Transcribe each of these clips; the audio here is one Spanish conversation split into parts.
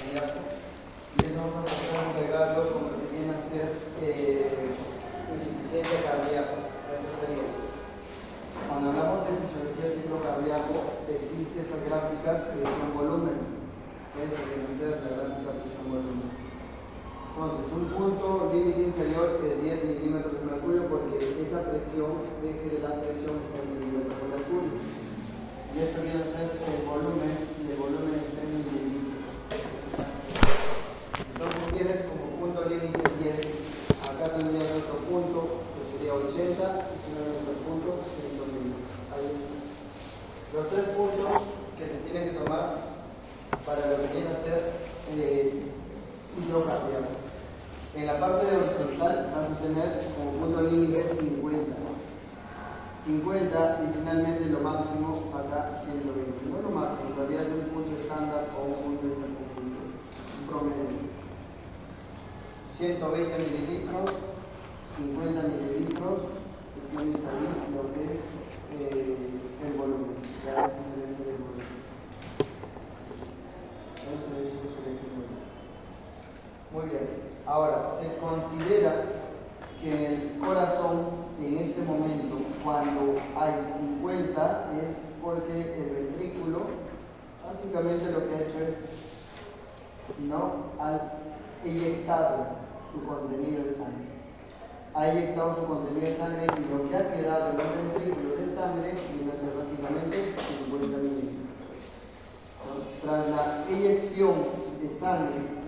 cardíaco. Y eso vamos a empezar a integrarlo con lo que viene a ser insuficiencia cardíaca. Eso sería. Cuando hablamos de fisiología del ciclo cardíaco, existen estas gráficas que son volúmenes. Eso viene a ser la gráfica presión-volumen. Entonces, un punto límite inferior de 10 milímetros de mercurio, porque esa presión, este eje de la presión está en milímetros de mercurio. Y esto viene a ser el volumen, y el volumen está en mililitros. Entonces tienes como punto límite 10, acá tendrías otro punto, que sería 80, y tienes otro punto, 100.000. Ahí está. Los tres puntos que se tienen que tomar para lo que viene a ser ciclo cardíaco. En la parte de horizontal vas a tener como punto límite 50. 50 y finalmente lo máximo acá 120. No lo máximo, en realidad es un punto estándar o un punto intermedio, un promedio. 120 mililitros, 50 mililitros, y tienes ahí lo que es el volumen. Ya es el volumen. Muy bien. Ahora, se considera que el corazón en este momento, cuando hay 50, es porque el ventrículo básicamente lo que ha hecho es ha eyectado su contenido de sangre. Ha eyectado su contenido de sangre y lo que ha quedado en los ventrículos de sangre viene a ser básicamente 50 mililitros. Tras la eyección de sangre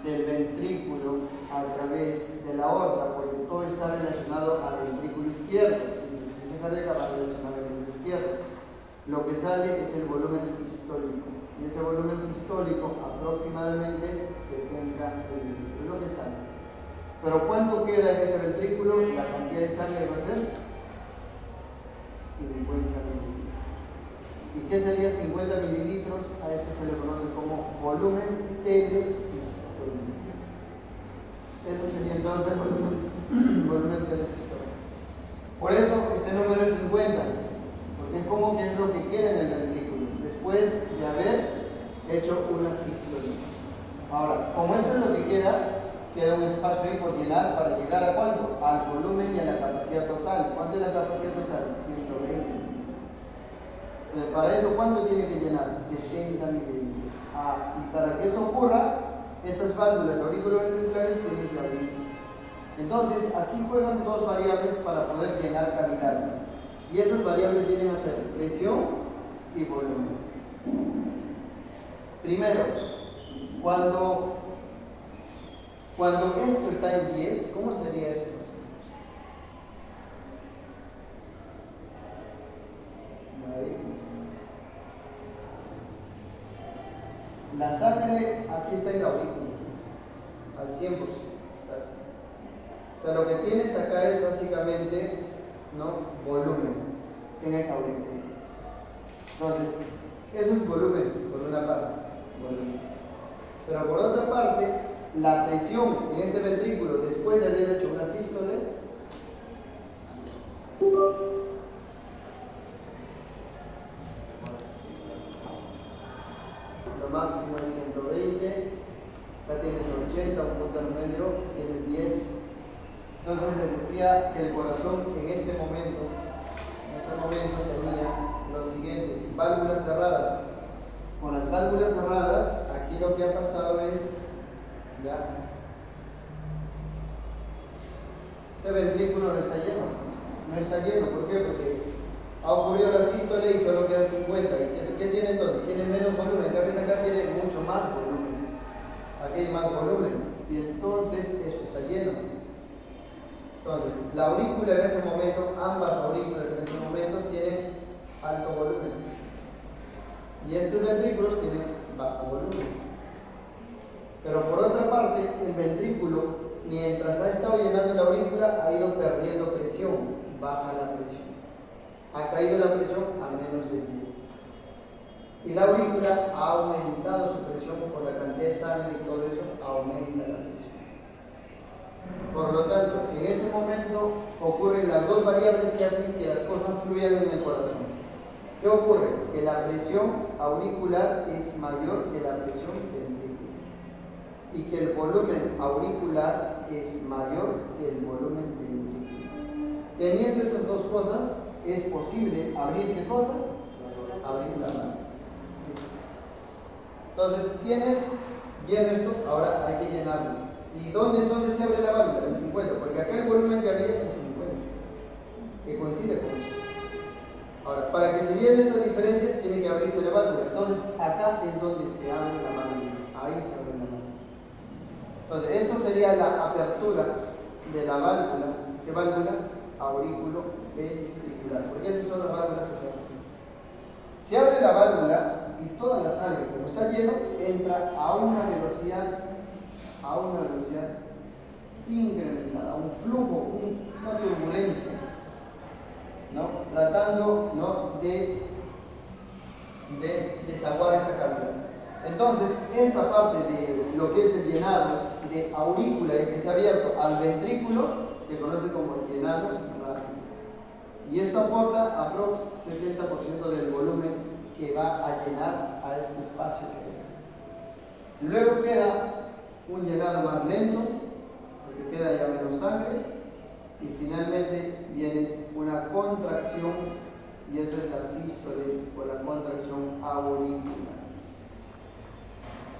del ventrículo a través de la aorta, porque todo está relacionado al ventrículo izquierdo, la insuficiencia cardíaca va relacionada al ventrículo izquierdo. Lo que sale es el volumen sistólico, y ese volumen sistólico aproximadamente es 70 mililitros, es lo que sale. Pero ¿cuánto queda en ese ventrículo? La cantidad de sangre va a ser 50 mililitros. ¿Y qué sería 50 mililitros? A esto se le conoce como volumen telesistólico. Eso sería entonces el volumen telesistólico. Por eso este número es 50, porque es como que es lo que queda en el ventrículo después de haber hecho una sístole. Ahora, como eso es lo que queda un espacio ahí por llenar para llegar a ¿cuánto? Al volumen y a la capacidad total. ¿Cuánto es la capacidad total? 120. Para eso, ¿cuánto tiene que llenar? 70 mililitros. Y para que eso ocurra, estas válvulas auriculoventriculares tienen que abrirse. Entonces, aquí juegan dos variables para poder llenar cavidades. Y esas variables vienen a ser presión y volumen. Primero, cuando esto está en 10, ¿cómo sería esto? Ahí. La sangre aquí está en la aurícula, al 100%. O sea, lo que tienes acá es básicamente volumen en esa aurícula. Entonces, eso es volumen, por una parte. Volumen. Pero por otra parte, la presión en este ventrículo, después de haber hecho una sístole, lo máximo es 120, acá tienes 80, un punto medio, tienes 10. Entonces les decía que el corazón en este momento tenía lo siguiente: válvulas cerradas. Con las válvulas cerradas, aquí lo que ha pasado es este ventrículo no está lleno. ¿Por qué? Porque ha ocurrido la sístole y solo queda 50. ¿Y qué tiene entonces? Tiene menos volumen. Acá tiene mucho más volumen. Aquí hay más volumen. Y entonces esto está lleno. Entonces, la aurícula en ese momento, ambas aurículas en ese momento tienen alto volumen. Y estos ventrículos tienen bajo volumen. Pero por otra parte, el ventrículo, mientras ha estado llenando la aurícula, ha ido perdiendo presión, baja la presión. Ha caído la presión a menos de 10. Y la aurícula ha aumentado su presión por la cantidad de sangre y todo eso aumenta la presión. Por lo tanto, en ese momento ocurren las dos variables que hacen que las cosas fluyan en el corazón. ¿Qué ocurre? Que la presión auricular es mayor que la presión ventrícular. y que el volumen auricular es mayor que el volumen ventricular. Teniendo esas dos cosas, es posible abrir ¿qué cosa? Abrir la válvula. Entonces, tienes lleno esto, ahora hay que llenarlo. ¿Y dónde entonces se abre la válvula? En 50, porque acá el volumen que había es 50, que coincide con esto. Ahora, para que se llene esta diferencia, tiene que abrirse la válvula. Entonces, acá es donde se abre la válvula. Ahí se abre la válvula. Entonces, esto sería la apertura de la válvula. ¿Qué válvula? Aurículo ventricular. Porque esas son las válvulas que se abren. Se abre la válvula y toda la sangre, como está lleno, entra a una velocidad incrementada, un flujo, una turbulencia, ¿no? Tratando, ¿no?, de desaguar esa cavidad. Entonces, esta parte de lo que es el llenado de aurícula y que se ha abierto al ventrículo se conoce como llenado rápido. Y esto aporta aproximadamente 70% del volumen que va a llenar a este espacio que hay. Luego queda un llenado más lento, porque queda ya menos sangre, y finalmente viene una contracción, y eso es la sístole o la contracción auricular.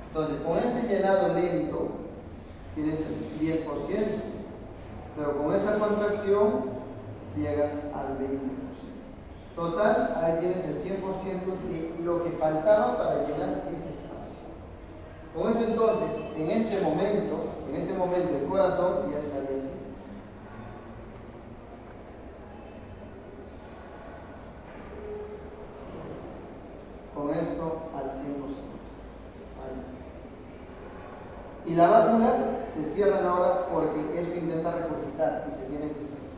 Entonces, con este llenado lento tienes el 10%, pero con esta contracción llegas al 20%. Total, ahí tienes el 100% de lo que faltaba para llenar ese espacio. Con esto entonces, en este momento el corazón ya estaría así. Con esto al 100%. Ahí. Y las válvulas se cierran ahora porque esto intenta regurgitar y se tiene que cerrar.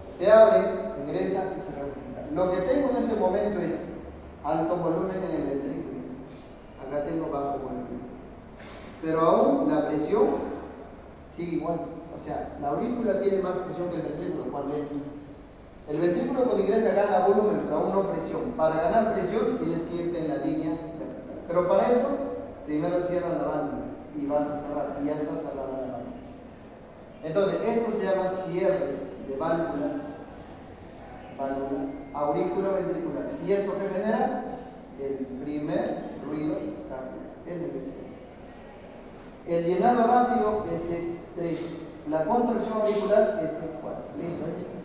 Se abre, ingresa y se regurgita. Lo que tengo en este momento es alto volumen en el ventrículo. Acá tengo bajo volumen. Pero aún la presión sigue igual. O sea, la aurícula tiene más presión que el ventrículo cuando entra. El ventrículo cuando ingresa gana volumen, pero aún no presión. Para ganar presión tienes que irte en la línea vertical. Pero para eso, primero cierras la válvula y vas a cerrar, y ya está cerrada la válvula. Entonces, esto se llama cierre de válvula auriculoventricular. ¿Y esto qué genera? El primer ruido cardíaco. Es el que se. El llenado rápido, S3. La contracción auricular, S4. Listo, ahí está.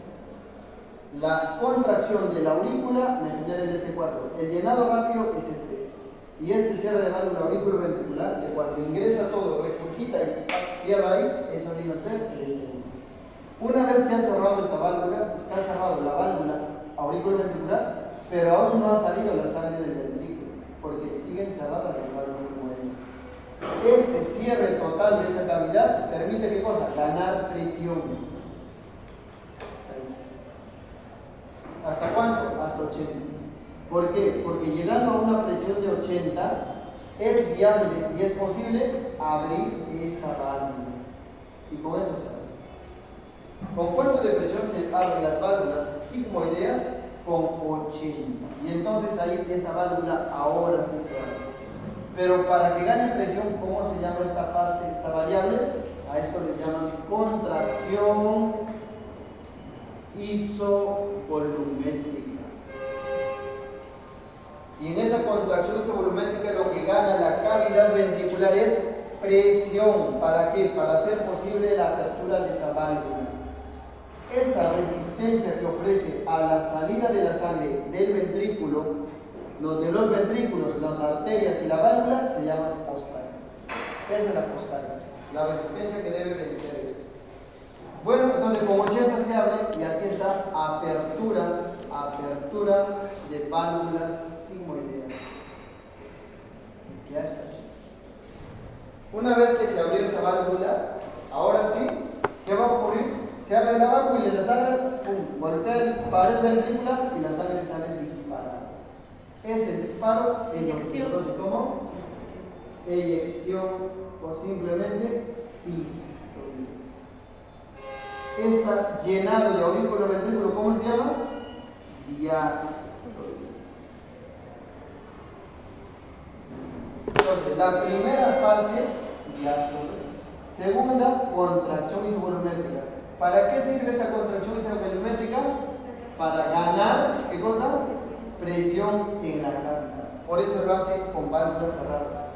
La contracción de la aurícula me genera el S4. El llenado rápido, S3. Y este cierre de válvula auriculoventricular, que cuando ingresa todo, regurgita y cierra ahí, eso viene a ser el S1. Una vez que has cerrado esta válvula, está cerrada la válvula auriculoventricular, pero aún no ha salido la sangre del ventrículo, porque siguen cerradas las válvulas hemodentas. Ese cierre total de esa cavidad permite ¿qué cosa? Ganar presión. ¿Hasta cuánto? Hasta 80. ¿Por qué? Porque llegando a una presión de 80 es viable y es posible abrir esta válvula. Y con eso se abre. ¿Con cuánto de presión se abren las válvulas sigmoideas? Con 80. Y entonces ahí esa válvula ahora sí se abre. Pero para que gane presión, ¿cómo se llama esta parte, esta variable? A esto le llaman contracción isovolumétrica. Y en esa contracción isovolumétrica lo que gana la cavidad ventricular es presión. ¿Para qué? Para hacer posible la apertura de esa válvula. Esa resistencia que ofrece a la salida de la sangre del ventrículo, de los ventrículos, las arterias y la válvula, se llama postal. Esa es la postal, la resistencia que debe vencer esto. Bueno, entonces con 80 se abre y aquí está apertura de válvulas sigmoideas. Ya está. Una vez que se abrió esa válvula, ahora sí, ¿qué va a ocurrir? Se abre la válvula y la sangre, pum, golpea el pared ventricular y la sangre sale disparada. Ese disparo es lo que se conoce como eyección o simplemente sístole. Está llenado de aurículo ventrículo, ¿cómo se llama? Diástole. Entonces, la primera fase diástole. Segunda, contracción isovolumétrica. ¿Para qué sirve esta contracción isovolumétrica? Para ganar, ¿qué cosa? Presión en la cavidad. Por eso lo hace con válvulas cerradas.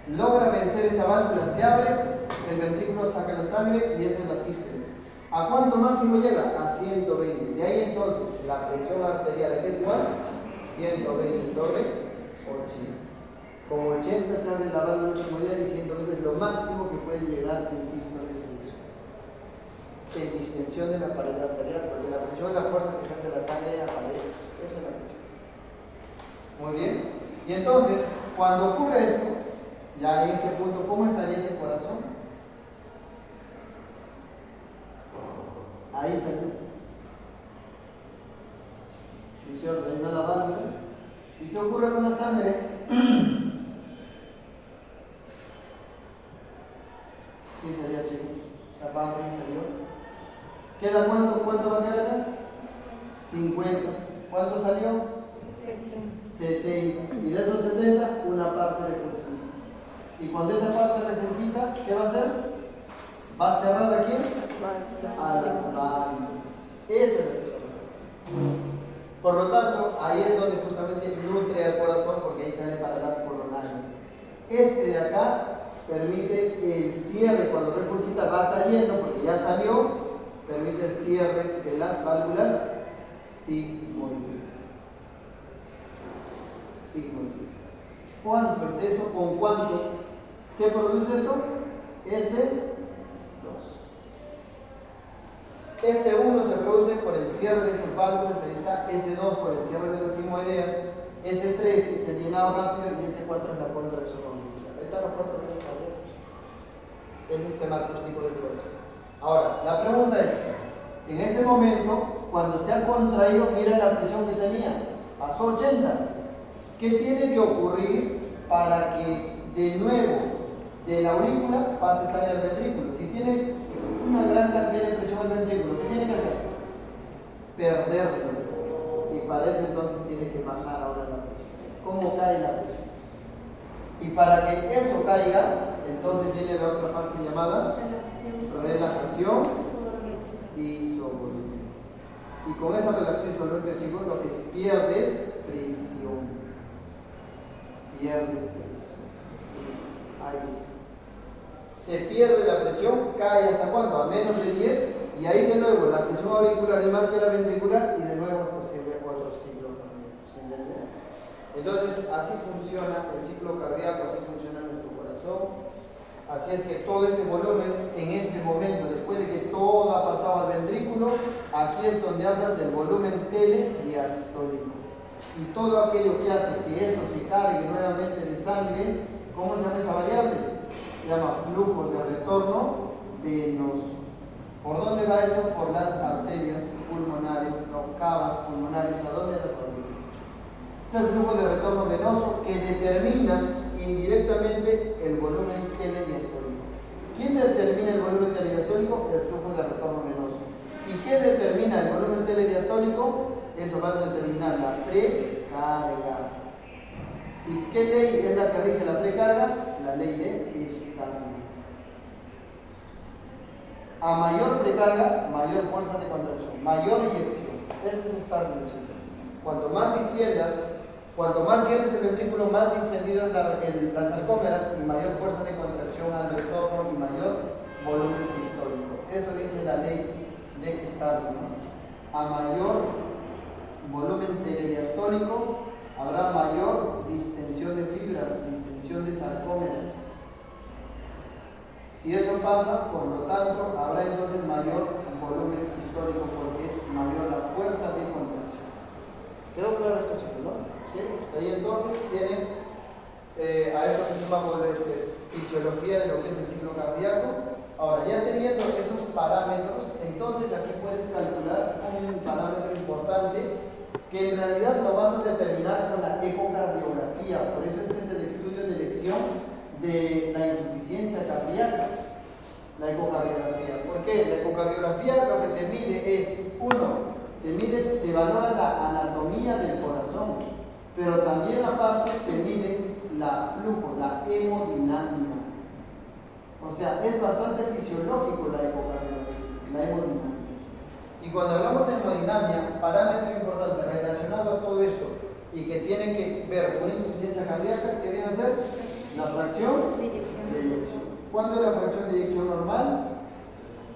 Logra vencer esa válvula, se abre, el ventrículo saca la sangre y eso es la sístole. ¿A cuánto máximo llega? A 120. De ahí entonces la presión arterial, ¿qué es igual? 120 sobre 80. Con 80 se abre la válvula sigmoidal y 120 es lo máximo que puede llegar en sístole en distensión de la pared arterial, porque la presión es la fuerza que ejerce la sangre en las paredes. Esa es la presión. Muy bien. Y entonces, cuando ocurre esto, ya en este punto, ¿cómo estaría ese corazón? Ahí salió. Visión, rellenan las válvulas. ¿Y qué ocurre con la sangre? ¿Qué sería, chicos? La parte inferior. ¿Queda cuánto? ¿Cuánto va a quedar acá? 50. ¿Cuánto salió? 70. Y de esos 70, una parte regurgita. Y cuando esa parte regurgita, ¿qué va a hacer? ¿Va a cerrar a quién? A las válvulas. Eso es lo que se llama. Por lo tanto, ahí es donde justamente nutre al corazón, porque ahí sale para las coronarias. Este de acá permite el cierre, cuando regurgita va cayendo, porque ya salió, permite el cierre de las válvulas sigmoides. ¿Cuánto es eso? ¿Con cuánto? ¿Qué produce esto? S2. S1 se produce por el cierre de estas válvulas, ahí está. S2 por el cierre de las sigmoideas. S3 es el llenado rápido y S4 es la contracción auricular. Ahí están los 4 puntos. Ese es el sistema acústico del corazón. Ahora, la pregunta es, en ese momento, cuando se ha contraído, mira la presión que tenía, pasó 80. ¿Qué tiene que ocurrir para que de nuevo de la aurícula pase sangre al ventrículo? Si tiene una gran cantidad de presión al ventrículo, ¿qué tiene que hacer? Perderlo. Y para eso entonces tiene que bajar ahora la presión. ¿Cómo cae la presión? Y para que eso caiga, entonces viene la otra fase llamada relajación isovolumétrica. Y con esa relajación isovolumétrica, chicos, lo que pierde es presión. Ahí está. Se pierde la presión, cae hasta cuánto? A menos de 10, y ahí de nuevo la presión auricular es más que la ventricular, y de nuevo pues, se ve otro ciclo cardíaco. ¿Se entiende? Entonces, así funciona el ciclo cardíaco, así funciona nuestro corazón. Así es que todo este volumen, en este momento, después de que todo ha pasado al ventrículo, aquí es donde hablas del volumen telediastólico. Y todo aquello que hace que esto se cargue nuevamente de sangre, ¿cómo se llama esa variable? Se llama flujo de retorno venoso. ¿Por dónde va eso? Por las arterias pulmonares, no, cavas pulmonares. ¿A dónde las aurículas? Es el flujo de retorno venoso que determina indirectamente el volumen telediastólico. ¿Quién determina el volumen telediastólico? El flujo de retorno venoso. ¿Y qué determina el volumen telediastólico? Eso va a determinar la precarga. ¿Y qué ley es la que rige la precarga? La ley de Starling. A mayor precarga, mayor fuerza de contracción, mayor eyección. Ese es Starling, chicos. Cuanto más distiendas, cuanto más llenes el ventrículo, más distendido es las sarcómeras y mayor fuerza de contracción al retorno y mayor volumen sistólico. Eso dice la ley de Starling, ¿no? A mayor volumen telediastólico habrá mayor distensión de fibras, distensión de sarcómera. Si eso pasa, por lo tanto, habrá entonces mayor volumen sistólico porque es mayor la fuerza de contracción. ¿Quedó claro esto, chicos, no? ¿Sí? Hasta ahí entonces tienen a esto que se llama fisiología de lo que es el ciclo cardíaco. Ahora, ya teniendo esos parámetros, entonces aquí puedes calcular un parámetro importante que en realidad lo vas a determinar con la ecocardiografía. Por eso este es el estudio de elección de la insuficiencia cardíaca, la ecocardiografía. ¿Por qué? La ecocardiografía lo que te mide es, uno, te valora la anatomía del corazón, pero también aparte te mide la flujo, la hemodinamia. O sea, es bastante fisiológico la hemodinamia. Y cuando hablamos de hemodinamia, parámetro importante relacionado a todo esto y que tiene que ver con insuficiencia cardíaca, ¿qué viene a ser? La fracción de eyección. ¿Cuándo es la fracción de eyección normal?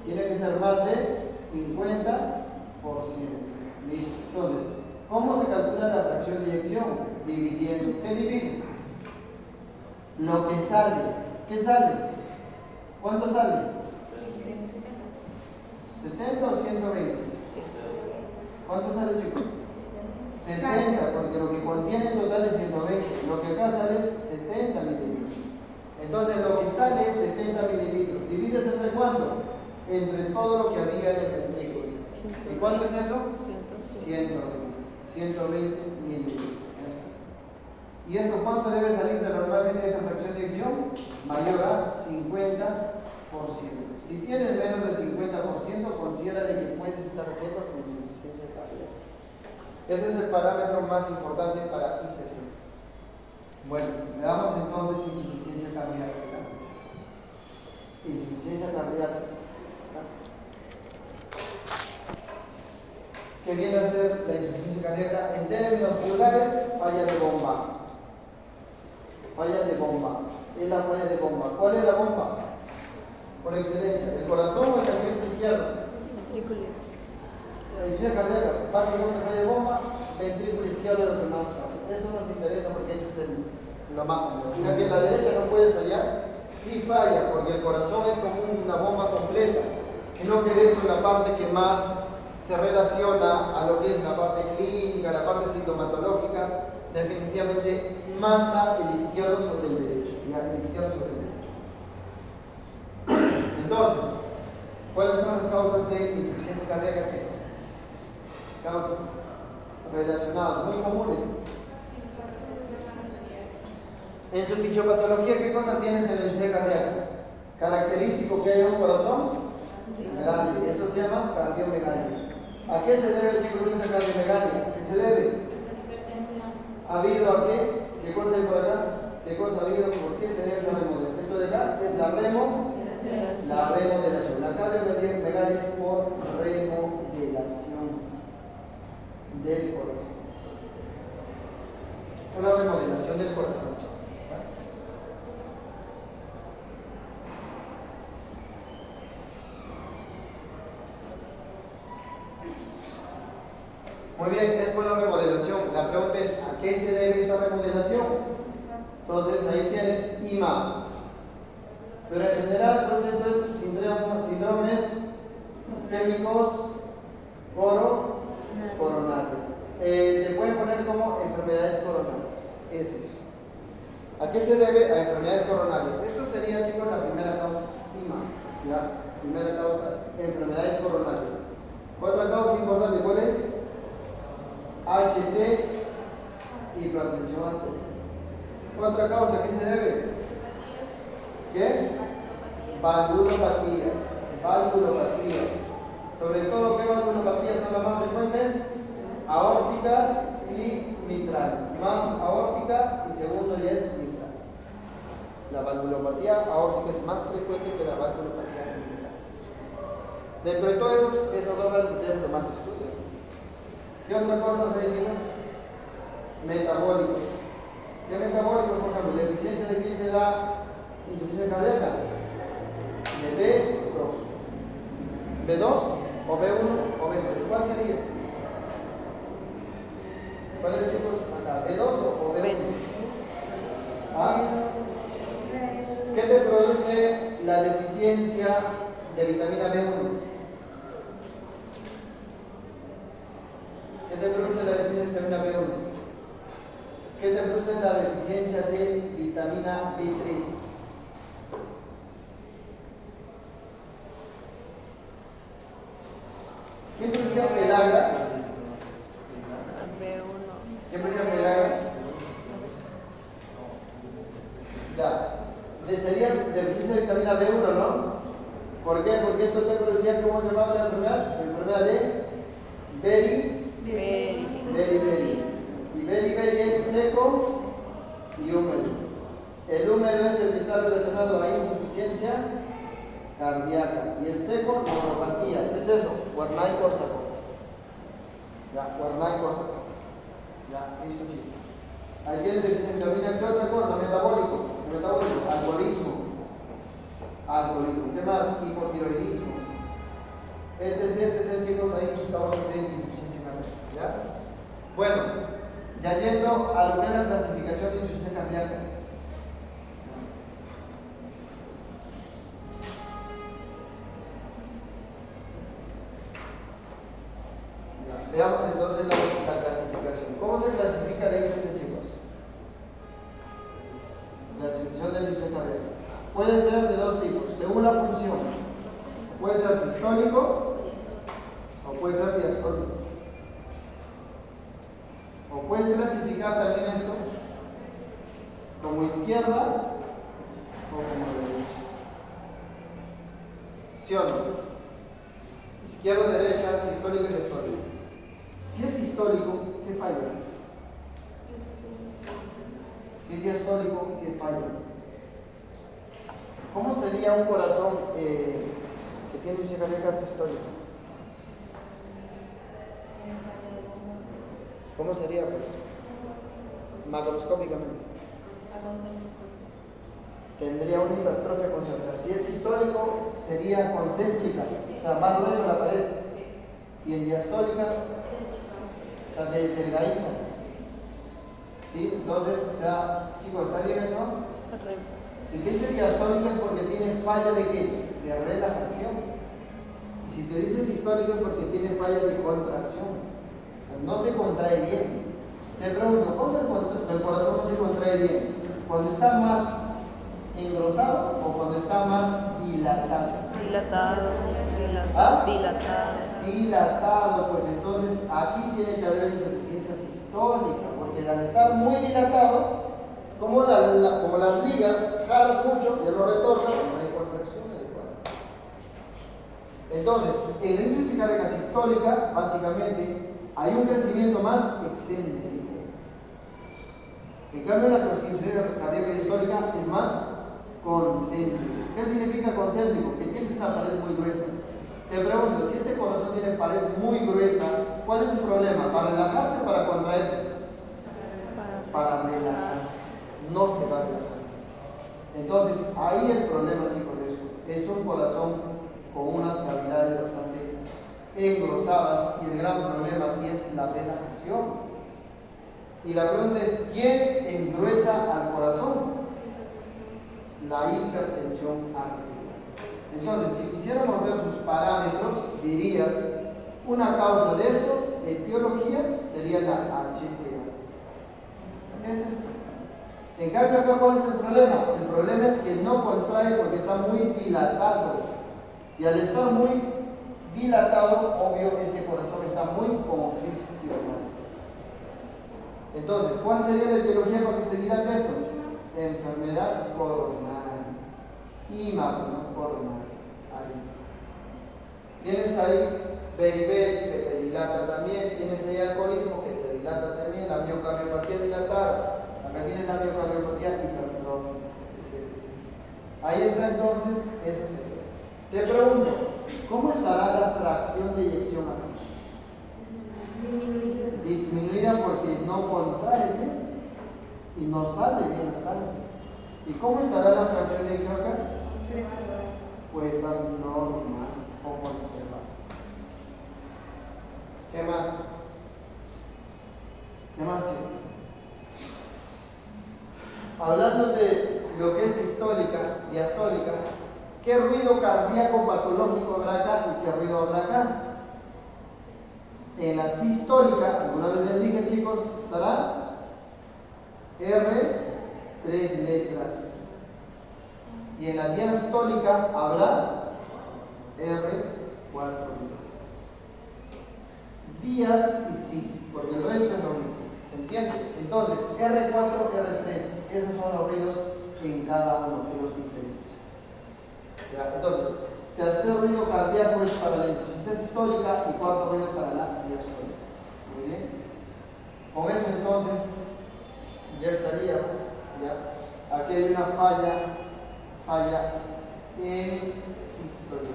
Tiene que ser más de 50%. Listo. Entonces, ¿cómo se calcula la fracción de eyección? Dividiendo. ¿Qué divides? Lo que sale. ¿Qué sale? ¿Cuánto sale? 70 o 120. ¿Cuánto sale, chicos? 70, porque lo que contiene en total es 120. Lo que acá sale es 70 mililitros. Entonces lo que sale es 70 mililitros. ¿Divides entre cuánto? Entre todo lo que había en el ventrículo. ¿Y cuánto es eso? 120 mililitros. ¿Y esto cuánto debe salir de normalmente de esta fracción de eyección? Mayor a 50%. Si tienes menos del 50%, considera de que puedes estar haciendo insuficiencia cardíaca. Ese es el parámetro más importante para ICC. Bueno, veamos entonces insuficiencia cardíaca. Insuficiencia cardíaca. ¿Qué viene a ser la insuficiencia cardíaca? En términos vulgares, falla de bomba. Falla de bomba. Es la falla de bomba. ¿Cuál es la bomba? Por excelencia, ¿el corazón o el ventrículo izquierdo? La insuficiencia cardíaca, básicamente falla de bomba, ventrículo izquierdo es lo que más falla. Eso nos interesa porque eso es lo más común. O sea que la derecha no puede fallar, sí falla, porque el corazón es como una bomba completa, sino que de eso es la parte que más se relaciona a lo que es la parte clínica, la parte sintomatológica. Definitivamente manda el izquierdo sobre el derecho. El izquierdo sobre el derecho. Entonces, ¿cuáles son las causas de insuficiencia cardíaca, chicos? Causas relacionadas, muy comunes. En su fisiopatología, ¿qué cosa tienes en la insuficiencia cardíaca? Característico que haya un corazón grande. Esto se llama cardiomegalia. ¿A qué se debe, chicos, esta cardiomegalia? ¿Qué se debe? ¿Ha habido a qué? ¿Qué cosa hay por acá? ¿Qué cosa ha habido? ¿Por qué se debe esa remodelación? Esto de acá es la remodelación. La cardiomegalia es por remodelación del corazón. Una remodelación del corazón. Muy bien, es por la remodelación. La pregunta es, ¿a qué se debe esta remodelación? Entonces ahí tienes IMA. Pero en general, pues esto es síndromes isquémicos coronarios. Te pueden poner como enfermedades coronarias. Es eso. ¿A qué se debe? A enfermedades coronarias. Esto sería, chicos, la primera causa, IMA. ¿Ya? Primera causa, enfermedades coronarias. Otra causa importante, ¿cuál es? HT, hipertensión arterial. Otra causa, ¿qué se debe? ¿Qué? Valvulopatías. Sobre todo, ¿qué valvulopatías son las más frecuentes? Aórticas y mitral. Más aórtica y segundo ya es mitral. La valvulopatía aórtica es más frecuente que la valvulopatía mitral. Dentro de todo eso, esos dos valvulopatías lo más estudian. ¿Qué otra cosa se dice? Metabólicos. ¿Qué metabólicos? Por ejemplo, deficiencia de quién te da insuficiencia cardíaca. De B2. B2 o B1 o B3. ¿Cuál sería? ¿Cuál es, chicos? Acá, ¿B2 o B1? ¿Ah? ¿Qué te produce la deficiencia de vitamina B1? ¿Qué te produce la deficiencia de vitamina B1? ¿Qué te produce la deficiencia de vitamina B3? ¿Quién produce Pelagra? ¿Quién produce Pelagra? Ya. Sería deficiencia de vitamina B1, ¿no? ¿Por qué? Porque esto te producía, ¿cómo se llama la enfermedad? La enfermedad de beriberi. Y beriberi es seco y húmedo. El húmedo es el que está relacionado a insuficiencia insuficiencia cardíaca. Y el seco, neuropatía. ¿Qué es eso? Wernicke-Korsakoff. Ya, Wernicke-Korsakoff. Ya, listo, chicos. Hay quienes dicen también, ¿qué otra cosa? Metabólico. Alcoholismo. ¿Qué más? Hipotiroidismo. Etc, chicos, ahí estamos en insuficiencia cardíaca. ¿Ya? Bueno, ya yendo a lo que es la clasificación de insuficiencia cardíaca. Veamos entonces la clasificación. ¿Cómo se clasifica la ICC, chicos? Clasificación de la insuficiencia cardíaca. Puede ser de dos tipos, según la función. Puede ser sistólico o puede ser diastólico. O puedes clasificar también esto como izquierda o como derecha. ¿Sí o no? Izquierda, derecha, sistólico y diastólico. Si es sistólico, ¿qué falla? Si es diastólico, ¿qué falla? ¿Cómo sería un corazón que tiene insuficiencia cardíaca sistólica? ¿Cómo sería, pues? Macroscópicamente. Tendría una hipertrofia concéntrica. Si es sistólico, sería concéntrica, o sea, más grueso la pared. Y en diastólica, o sea, delgadita. ¿Sí? Entonces, o sea, chicos, ¿está bien eso? Si te dice diastólica es porque tiene falla de ¿qué? De relajación. Y si te dice sistólico es porque tiene falla de contracción. O sea, no se contrae bien. Te pregunto, ¿cuándo el corazón no se contrae bien? ¿Cuando está más engrosado o cuando está más dilatado? Dilatado, pues entonces aquí tiene que haber insuficiencia sistólica, porque al estar muy dilatado, es como las ligas, jalas mucho, ya no retorna y no hay contracción adecuada. Entonces, en la insuficiencia cardíaca sistólica, básicamente, hay un crecimiento más excéntrico. En cambio, la insuficiencia cardíaca sistólica es más concéntrico. ¿Qué significa concéntrico? Que tienes una pared muy gruesa. Te pregunto, si este corazón tiene pared muy gruesa, ¿cuál es su problema? ¿Para relajarse o para contraerse? Para relajarse. No se va a relajar. Entonces, ahí el problema, chicos, de esto. Es un corazón con unas cavidades bastante engrosadas y el gran problema aquí es la relajación. Y la pregunta es, ¿quién engruesa al corazón? La hipertensión arterial. Entonces, si quisiéramos ver sus parámetros, dirías, una causa de esto, etiología, sería la HTA. Es esto. En cambio, acá, ¿cuál es el problema? El problema es que no contrae porque está muy dilatado. Y al estar muy dilatado, obvio, este corazón está muy congestionado. Entonces, ¿cuál sería la etiología para que se dilate esto? Enfermedad coronaria. Hímago coronario. Ahí está. Tienes ahí beriberi que te dilata también. Tienes ahí alcoholismo que te dilata también. La miocardiopatía dilatada. Acá tienes la miocardiopatía hipertrófica. Ahí está entonces esa sería. Te pregunto, ¿cómo estará la fracción de eyección acá? Disminuida porque no contrae bien y no sale bien la sangre. ¿Y cómo estará la fracción de eyección acá? Pues está normal o conservada. ¿Qué más? ¿Qué más, chicos? Hablando de lo que es sistólica, diastólica, ¿qué ruido cardíaco patológico habrá acá y qué ruido habrá acá? En la sistólica, alguna vez les dije, chicos, estará R, 3 letras. Y en la diastólica habrá R, 4 letras. Días y cis, porque el resto es lo mismo. ¿Se entiende? Entonces, R4, R3, esos son los ruidos en cada uno de los diferentes. ¿Ya? Entonces, tercer ruido cardíaco es para la insuficiencia sistólica y cuarto ruido para la diastólica. Muy bien. Con eso entonces ya estaríamos. ¿Ya? Aquí hay una falla falla en sístole.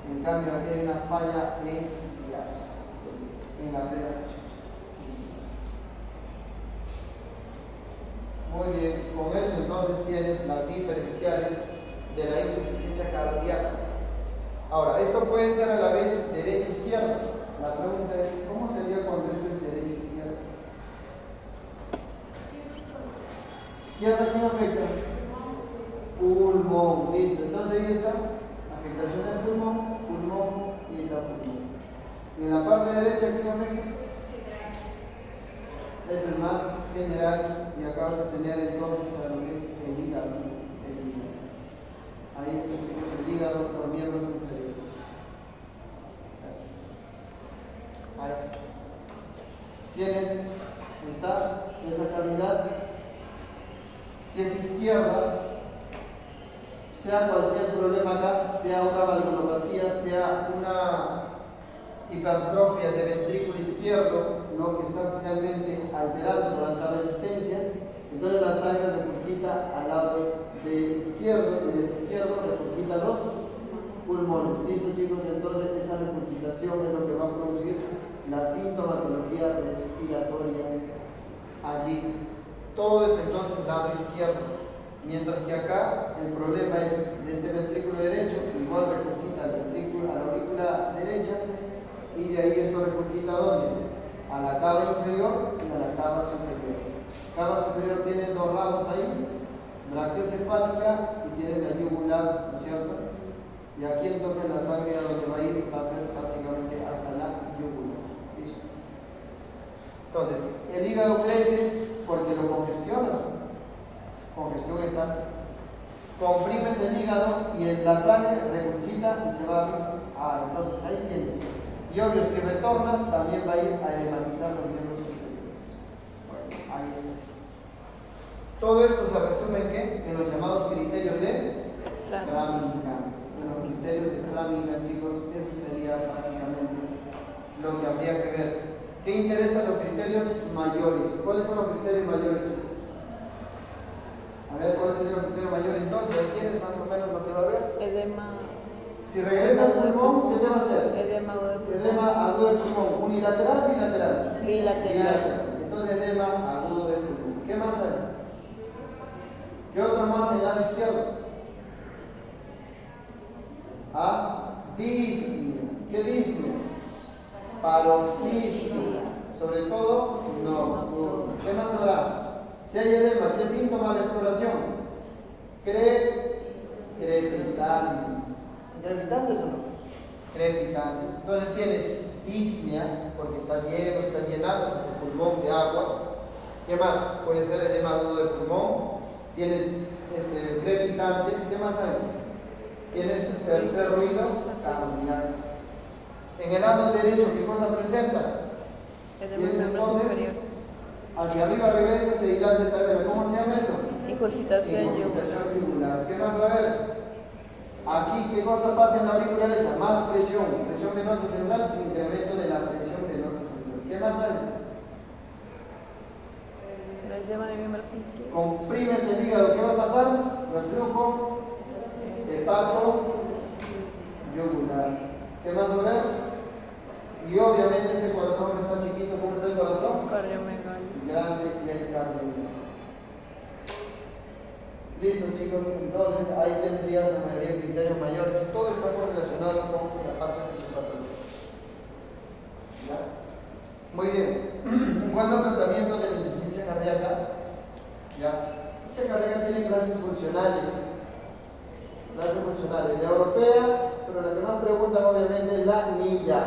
En cambio, aquí hay una falla en diástole, en la relación. Muy bien, con eso entonces tienes las diferenciales de la insuficiencia cardíaca. Ahora, esto puede ser a la vez derecha-izquierda. La pregunta es, ¿cómo sería cuando esto es derecha-izquierda? ¿Izquierda quién afecta? Pulmón, listo. Entonces ahí está, afectación del pulmón, pulmón y la pulmón. Y en la parte derecha quién afecta? Es el más general y acá vas a tener entonces a lo que es el hígado. Ahí está, chicos, el hígado por miembros inferiores. Ahí está. Tienes, está esa cavidad. Si es izquierda, sea cual sea el problema acá, sea una valvulopatía, sea una hipertrofia de ventrículo izquierdo, lo que está finalmente alterando por alta resistencia, entonces la sangre regurgita al lado del izquierdo y del izquierdo regurgita los pulmones. ¿Listo, chicos? Entonces esa regurgitación es lo que va a producir la sintomatología respiratoria allí. Todo es entonces lado izquierdo. Mientras que acá el problema es de este ventrículo derecho, igual regurgita al ventrículo, a la aurícula derecha, y de ahí esto regurgita ¿a dónde? A la cava inferior y a la cava superior. Cava superior tiene dos ramas ahí, brachiocefálica y tiene la yugular, ¿no es cierto? Y aquí entonces la sangre a donde va a ir va a ser básicamente hasta la yugular. ¿Listo? Entonces, el hígado crece porque lo congestiona. Congestión hepática. Comprimes el hígado y la sangre regurgita y se va a abrir. Entonces ahí tienes. Y obvio, si retorna, también va a ir a edematizar los miembros inferiores. Bueno, ahí está. Todo esto se resume en ¿qué? En los llamados criterios de Framingham. En los criterios de Framingham, chicos, eso sería básicamente lo que habría que ver. ¿Qué interesan los criterios mayores? ¿Cuáles son los criterios mayores, chicos? A ver, ¿cuáles serían los criterios mayores? Entonces, ahí tienes más o menos lo que va a haber. Edema. Si regresa al pulmón, ¿qué te va a hacer? Edema agudo de pulmón. Edema agudo de pulmón. ¿Unilateral o bilateral? Bilateral. Entonces, edema agudo de pulmón. ¿Qué más hay? ¿Qué otro más hay al lado izquierdo? Disnea. ¿Qué disnea? Paroxismo. Sobre todo, no. ¿Qué más habrá? Si hay edema, ¿qué síntoma de la exploración? Crepitantes. ¿Crepitantes o no? Crepitantes. Entonces tienes disnea, porque está lleno, está llenado, es el pulmón de agua. ¿Qué más? Puede ser edema agudo de pulmón. Tienes crepitantes. ¿Qué más hay? Tienes tercer ruido cardíaco. En el lado derecho, ¿qué cosa presenta? Tienes entonces hacia arriba regresa, se dilata esta vena. ¿Cómo se llama eso? Ingurgitación yugular. ¿Qué más va a haber? Aquí, ¿qué cosa pasa en la aurícula derecha? Más presión. Presión venosa central, incremento de la presión venosa central. ¿Qué más hay? El edema de miembros inferiores. Comprimes el hígado, ¿qué va a pasar? Reflujo hepato yugular. ¿Qué más va a haber? Y obviamente este corazón está chiquito. ¿Cómo está el corazón? Cardiomegalia. Grande y hay cardiomegalia. Listo, chicos, entonces ahí tendrías la mayoría de criterios mayores. Todo está correlacionado con la parte fisiopatológica. ¿Ya? Muy bien. En cuanto al tratamiento de la insuficiencia cardíaca, ¿ya? Esa cardíaca tiene clases funcionales. Clases funcionales. La europea, pero la que más preguntan obviamente es la NIJA.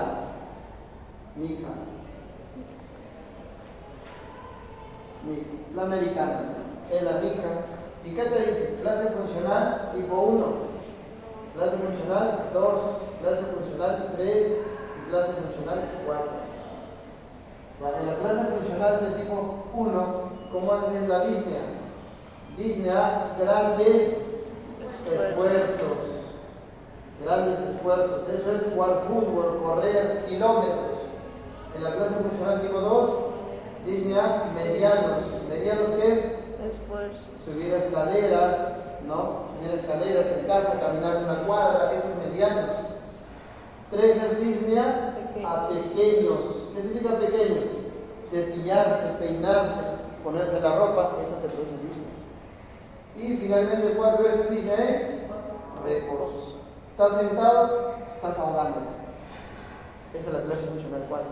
La americana es la NIJA. ¿Y qué te dice? Clase funcional tipo 1, clase funcional 2, clase funcional 3 y clase funcional 4. En la clase funcional de tipo 1, ¿cómo es la disnea? Disnea, grandes esfuerzos. Grandes esfuerzos. Eso es jugar fútbol, correr kilómetros. En la clase funcional tipo 2, disnea, medianos. ¿Medianos qué es? Esfuerzos. Subir escaleras, ¿no? subir escaleras en casa, caminar una cuadra, esos medianos. 3 es disnea a pequeños. ¿Qué significa pequeños? Cepillarse, peinarse, ponerse la ropa, eso te produce disnea. Y finalmente el 4 es disnea, reposo. Estás sentado, estás ahogando. Esa es la clase funcional 4.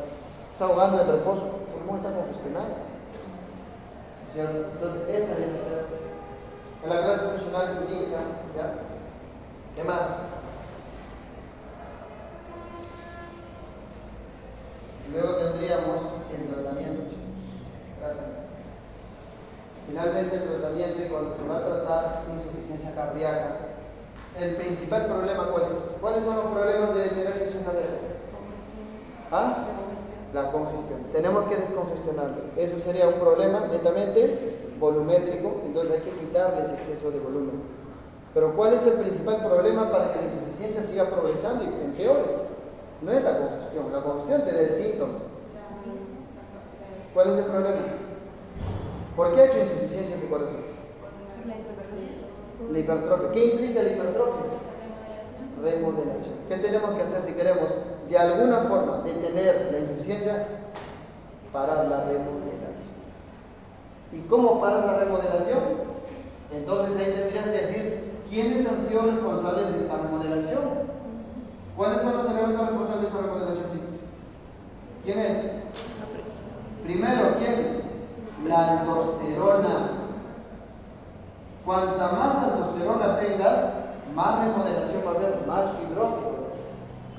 Estás ahogando el reposo, el pulmón está congestionado. ¿Cierto? Entonces, esa debe ser. En la clase funcional indica, ¿ya? ¿Qué más? Luego tendríamos el tratamiento, chicos. Finalmente el tratamiento, y cuando se va a tratar insuficiencia cardíaca, el principal problema, ¿cuál es? ¿Cuáles son los problemas de tener insuficiencia cardíaca? ¿Ah? La congestión. Tenemos que descongestionarlo. Eso sería un problema netamente volumétrico, entonces hay que quitarle ese exceso de volumen. Pero ¿cuál es el principal problema para que la insuficiencia siga progresando y empeores? No es la congestión te da el síntoma. ¿Cuál es el problema? ¿Por qué ha hecho insuficiencia ese corazón? La hipertrofia. ¿Qué implica la hipertrofia? Remodelación. ¿Qué tenemos que hacer si queremos de alguna forma detener la insuficiencia? Parar la remodelación. ¿Y cómo parar la remodelación? Entonces ahí tendrías que decir quiénes han sido responsables de esta remodelación. ¿Cuáles son los elementos responsables de esa remodelación, chicos? ¿Quién es? Primero, ¿quién? La aldosterona. Cuanta más aldosterona tengas, más remodelación va a haber, más fibrosis.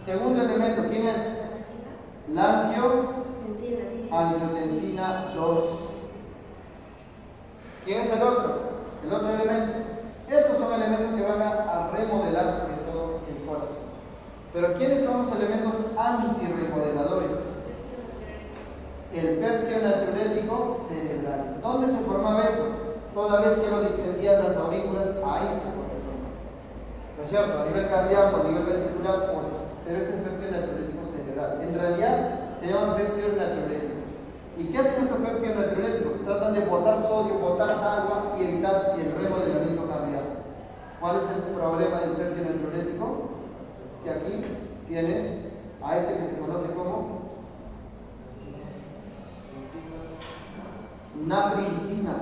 Segundo elemento, ¿quién es? La angiotensina 2. ¿Quién es el otro? El otro elemento. Estos son elementos que van a remodelar sobre todo el corazón. Pero ¿quiénes son los elementos antirremodeladores? El péptido natriurético cerebral. ¿Dónde se formaba eso? Toda vez que lo distendían las aurículas, ahí se podía formar. ¿No es cierto? A nivel cardíaco, a nivel ventricular, pero este es péptido natriurético cerebral. En realidad se llaman péptidos natriuréticos. ¿Y qué hacen estos péptidos natriuréticos? Tratan de botar sodio, botar agua y evitar el remodelamiento cardíaco. ¿Cuál es el problema del péptido natriurético? Es que aquí tienes a este que se conoce como naprilicina.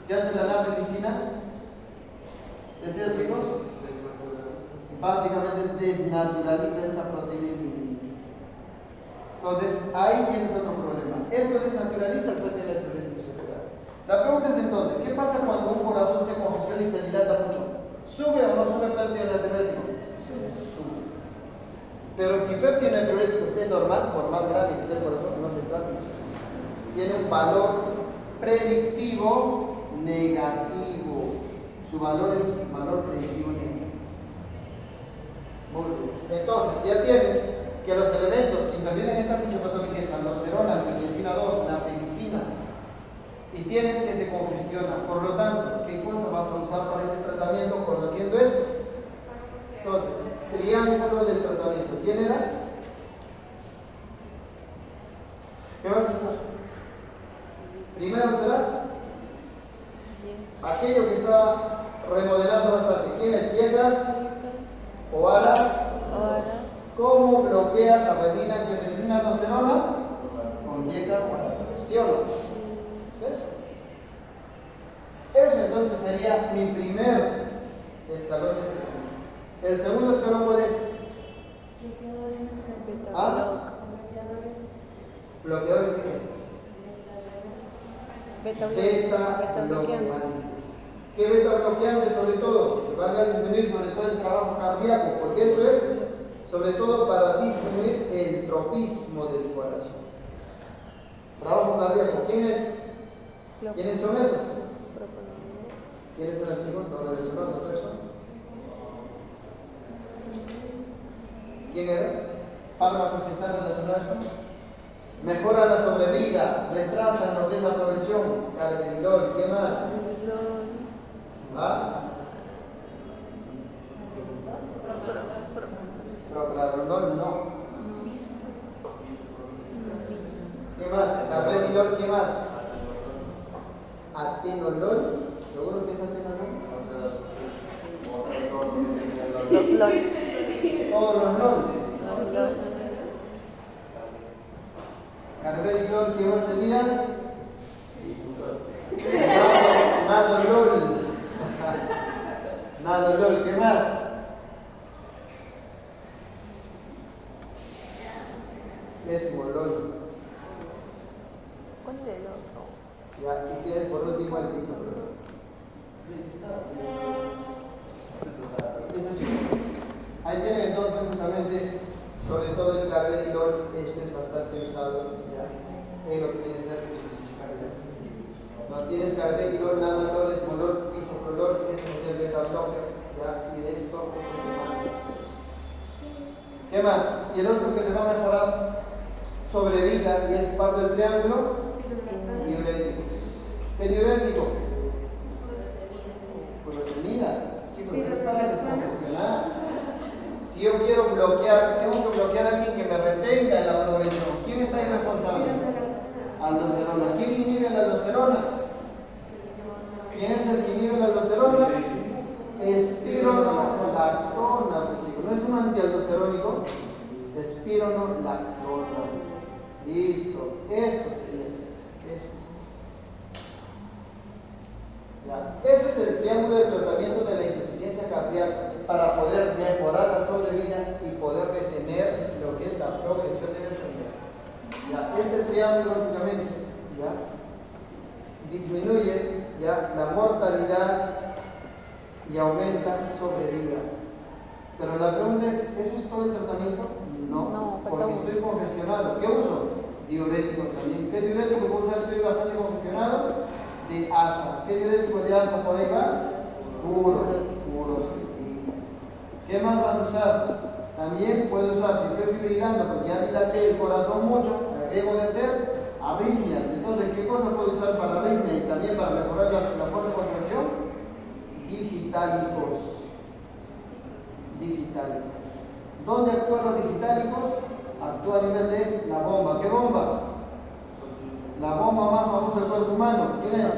¿Qué hace la naprilicina? ¿Es eso, chicos? Básicamente desnaturaliza esta proteína inhibidora. Entonces, ahí tienes otro problema. Esto desnaturaliza el péptido natriurético cerebral. La pregunta es entonces, ¿qué pasa cuando un corazón se congestiona y se dilata mucho? ¿Sube o no sube el péptido natriurético? Sube. Pero si el péptido natriurético esté normal, por más grande que esté el corazón, no se trata de insuficiencia. Tiene un valor predictivo negativo. Su valor es valor predictivo negativo. Muy bien. Entonces, si ya tienes que los elementos que intervienen en esta fisiopatología es aldosterona, angiotensina 2, naprilicina, y tienes que se congestiona, por lo tanto, ¿qué cosa vas a usar para ese tratamiento conociendo esto? Entonces, triángulo del tratamiento. ¿Quién era? ¿Qué vas a hacer? Primero será aquello que está remodelando bastante. ¿Quién es? ¿Llegas? ¿Oara? ¿Cómo bloqueas arredina, angiotensina, aldosterona? Con yeca o ¿sí o no? ¿Es eso? Eso entonces sería mi primer escalón de tratamiento. ¿El segundo escalón cuál es? ¿Ah? ¿Bloqueadores de qué? Beta bloqueantes. ¿Qué beta bloqueantes sobre todo? Que van a disminuir sobre todo el trabajo cardíaco, porque esto es sobre todo para disminuir el tropismo del corazón. Trabajo cardíaco, ¿quién es? ¿Quiénes son esos? ¿Quiénes son los chicos? ¿Los relacionados a todo eso? ¿Quién era? Fármacos que están relacionados a esto. Mejora la sobrevida, retrasa lo que es la progresión. Carvedilol, ¿qué más? ¿Ah? Propranolol, no. ¿Qué más? Carvedilol, ¿qué más? Atenolol, ¿seguro que es atenolol? Los LOL. Todos los LOLs. Los LOL. Carvedilol, ¿qué más sería? Nadolol. Nadolol, ¿qué más? Esmolol. ¿Cuál es el otro? Ya, y tienes por último el bisoprolol. Listo, chicos. Ahí tienen entonces justamente, sobre todo el carvedilol, esto es bastante usado ya en lo que viene a ser insuficiencia cardíaca. No tienes carvedilol, nadolol, esmolol, bisoprolol, este es el beta blocker, ya, y de esto es el que más hacemos. ¿Qué más? Y el otro que te va a mejorar sobrevida y es parte del triángulo, diuréticos. ¿Qué diurético? Furosemida. Chicos, no es para descongestionar. Si yo quiero bloquear, tengo que bloquear a alguien que me retenga en la progresión. ¿Quién está irresponsable? Aldosterona. ¿Quién inhibe la aldosterona? ¿Quién es el que inhibe la aldosterona? Espironolactona, pues, chicos. ¿No es un antialdosterónico? Espironolactona. Listo. Esto sería, esto. Ya. Ese es el triángulo de tratamiento de la insuficiencia cardíaca para poder mejorar la sobrevida y poder retener lo que es la progresión de la enfermedad. Ya. Este triángulo básicamente ya disminuye ya la mortalidad y aumenta sobrevida. Pero la pregunta es, ¿eso es todo el tratamiento? No, porque estoy congestionado. ¿Qué uso? Diuréticos también. ¿Qué diurético puedo usar? Estoy bastante congestionado. De asa. ¿Qué diurético de asa por ahí va? Furosemida. ¿Qué más vas a usar? También puedes usar, si estoy fibrilando, porque ya dilaté el corazón mucho, agrego de ser arritmias. Entonces, ¿qué cosa puedo usar para arritmia y también para mejorar la fuerza de contracción? Digitálicos. ¿Dónde actúan los digitálicos? Actúa a nivel de la bomba. ¿Qué bomba? La bomba más famosa del cuerpo humano. ¿Quién es?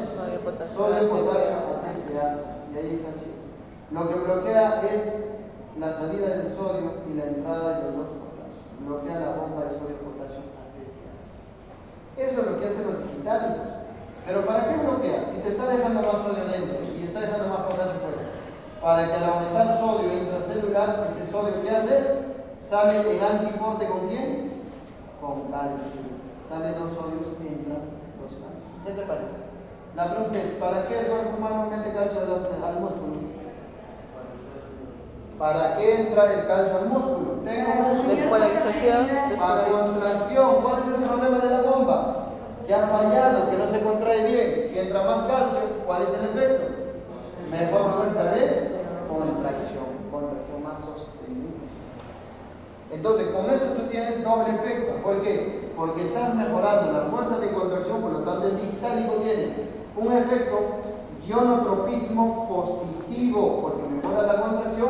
Sodio, potasio, ATPasa. Y ahí está, chicos. Lo que bloquea es la salida del sodio y la entrada de los dos potasios. Bloquea la bomba de sodio, potasio, ATPasa. Eso es lo que hacen los digitálicos. Pero ¿para qué bloquea? Si te está dejando más sodio dentro y está dejando más potasio fuera. Para que al aumentar sodio intracelular, este sodio ¿qué hace? Sale en antiporte ¿con quién? Con calcio. Salen los sodios, entran los calcios. ¿Qué te parece? La pregunta es, ¿para qué el cuerpo humano mete calcio al músculo? ¿Para qué entra el calcio al músculo? Tengo músculo. Despolarización. A contracción. ¿Cuál es el problema de la bomba? Que ha fallado, que no se contrae bien. Si entra más calcio, ¿cuál es el efecto? Mejor fuerza de contracción más sostenida. Entonces, con eso tú tienes doble efecto. ¿Por qué? Porque estás mejorando la fuerza de contracción, por lo tanto el digitálico tiene un efecto ionotropismo positivo, porque mejora la contracción,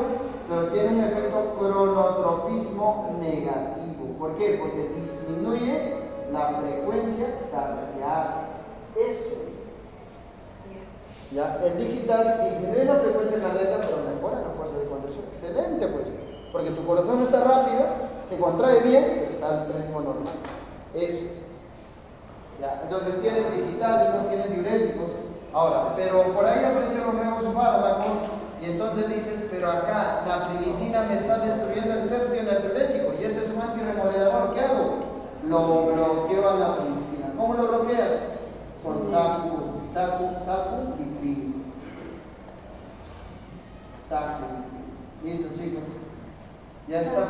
pero tiene un efecto cronotropismo negativo. ¿Por qué? Porque disminuye la frecuencia cardíaca. Eso es. ¿Ya? El digital disminuye la frecuencia cardíaca, pero mejora la fuerza de contracción. Excelente, pues. Porque tu corazón no está rápido, se contrae bien, pero está al ritmo normal. Eso es. ¿Ya? Entonces tienes digitálicos, tienes diuréticos. Ahora, pero por ahí aparecieron los nuevos fármacos y entonces dices, pero acá la primicina me está destruyendo el péptido natriurético y este es un antirremoledador. ¿Qué hago? Lo bloqueo a la primicina. ¿Cómo lo bloqueas? Con sacubitril. Listo, chicos. Ya está.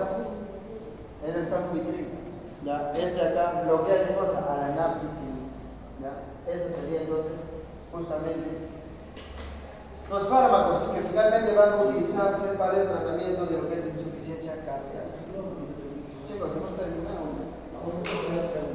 Es el sacubitril. Ya, este acá bloquea qué cosa? A la napicina. Ya, ese sería entonces justamente los fármacos que finalmente van a utilizarse para el tratamiento de lo que es insuficiencia cardíaca. Chicos, hemos terminado. Vamos a hacer una pregunta.